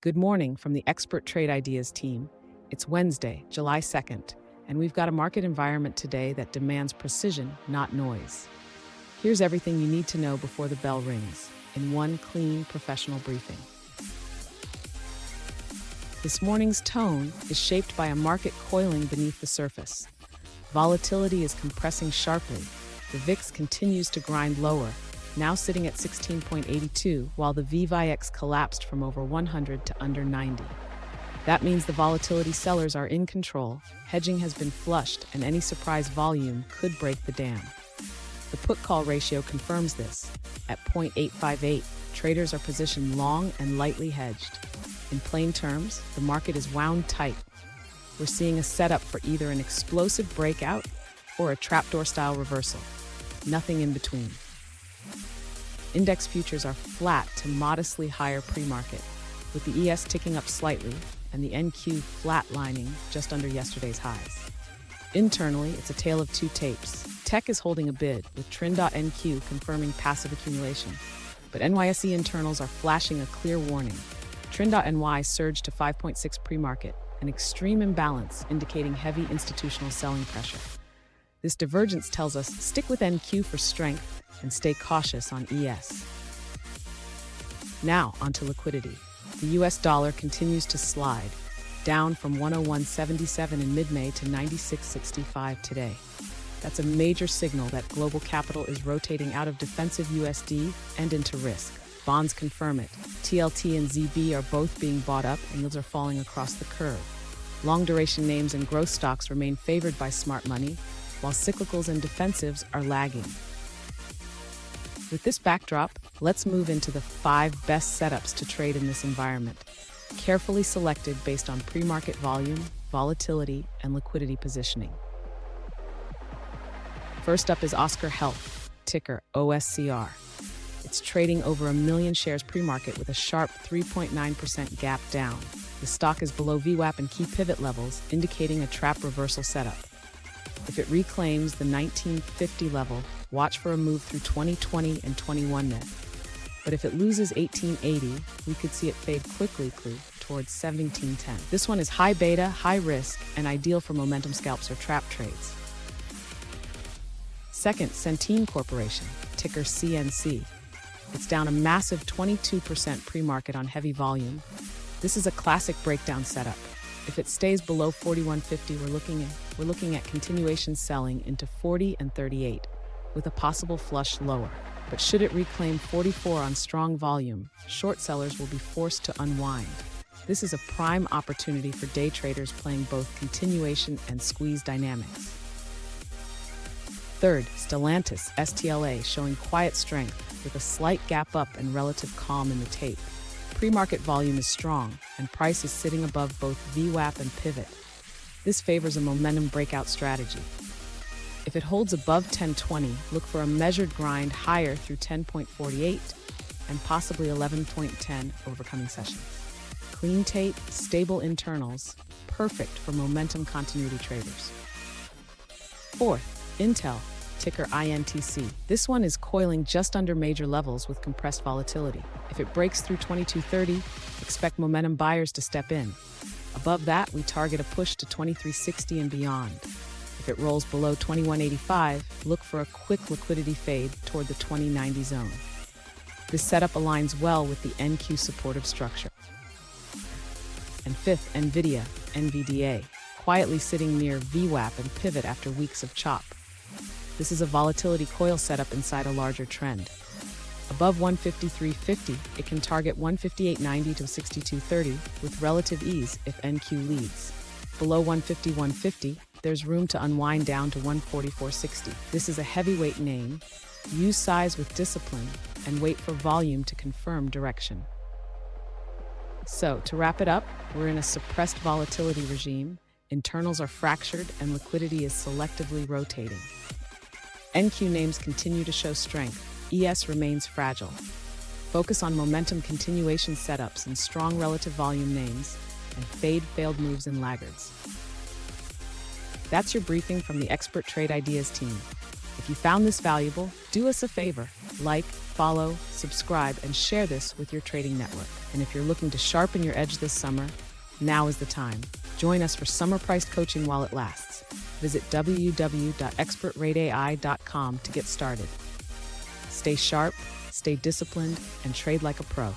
Good morning from the Expert Trade Ideas team. It's Wednesday, July 2nd, and we've got a market environment today that demands precision, not noise. Here's everything you need to know before the bell rings in one clean, professional briefing. This morning's tone is shaped by a market coiling beneath the surface. Volatility is compressing sharply. The VIX continues to grind lower, now sitting at 16.82, while the VVIX collapsed from over 100 to under 90. That means the volatility sellers are in control, hedging has been flushed, and any surprise volume could break the dam. The put-call ratio confirms this. At 0.858, traders are positioned long and lightly hedged. In plain terms, the market is wound tight. We're seeing a setup for either an explosive breakout or a trapdoor-style reversal. Nothing in between. Index futures are flat to modestly higher pre-market, with the ES ticking up slightly and the NQ flatlining just under yesterday's highs. Internally, it's a tale of two tapes. Tech is holding a bid, with Trend.NQ confirming passive accumulation, but NYSE internals are flashing a clear warning. Trend.NY surged to 5.6 pre-market, an extreme imbalance indicating heavy institutional selling pressure. This divergence tells us stick with NQ for strength and stay cautious on ES. Now, onto liquidity. The US dollar continues to slide, down from 101.77 in mid-May to 96.65 today. That's a major signal that global capital is rotating out of defensive USD and into risk. Bonds confirm it. TLT and ZB are both being bought up and yields are falling across the curve. Long-duration names and growth stocks remain favored by smart money, while cyclicals and defensives are lagging. With this backdrop, let's move into the 5 best setups to trade in this environment, carefully selected based on pre-market volume, volatility, and liquidity positioning. First up is Oscar Health, ticker OSCR. It's trading over 1 million shares pre-market with a sharp 3.9% gap down. The stock is below VWAP and key pivot levels, indicating a trap reversal setup. If it reclaims the 1950 level, watch for a move through 2020 and 21 net. But if it loses 1880, we could see it fade quickly towards 1710. This one is high beta, high risk, and ideal for momentum scalps or trap trades. Second, Centene Corporation, ticker CNC. It's down a massive 22% pre-market on heavy volume. This is a classic breakdown setup. If it stays below 4150, we're looking at continuation selling into 40 and 38, with a possible flush lower. But should it reclaim 44 on strong volume, short sellers will be forced to unwind. This is a prime opportunity for day traders playing both continuation and squeeze dynamics. Third, Stellantis, STLA, showing quiet strength with a slight gap up and relative calm in the tape. Pre-market volume is strong, and price is sitting above both VWAP and pivot. This favors a momentum breakout strategy. If it holds above 1020, look for a measured grind higher through 10.48 and possibly 11.10 over coming sessions. Clean tape, stable internals, perfect for momentum continuity traders. Fourth, Intel, ticker INTC. This one is coiling just under major levels with compressed volatility. If it breaks through 2230, expect momentum buyers to step in. Above that, we target a push to 2360 and beyond. If it rolls below 2185, look for a quick liquidity fade toward the 2090 zone. This setup aligns well with the NQ supportive structure. And fifth, NVDA, quietly sitting near VWAP and pivot after weeks of chop. This is a volatility coil setup inside a larger trend. Above 153.50, it can target 158.90 to 62.30 with relative ease if NQ leads. Below 151.50, there's room to unwind down to 144.60. This is a heavyweight name. Use size with discipline and wait for volume to confirm direction. So, to wrap it up, we're in a suppressed volatility regime. Internals are fractured and liquidity is selectively rotating. NQ names continue to show strength. ES remains fragile. Focus on momentum continuation setups and strong relative volume names, and fade failed moves and laggards. That's your briefing from the Expert Trade Ideas team. If you found this valuable, do us a favor. Like, follow, subscribe, and share this with your trading network. And if you're looking to sharpen your edge this summer, now is the time. Join us for summer priced coaching while it lasts. Visit www.expertrateai.com to get started. Stay sharp, stay disciplined, and trade like a pro.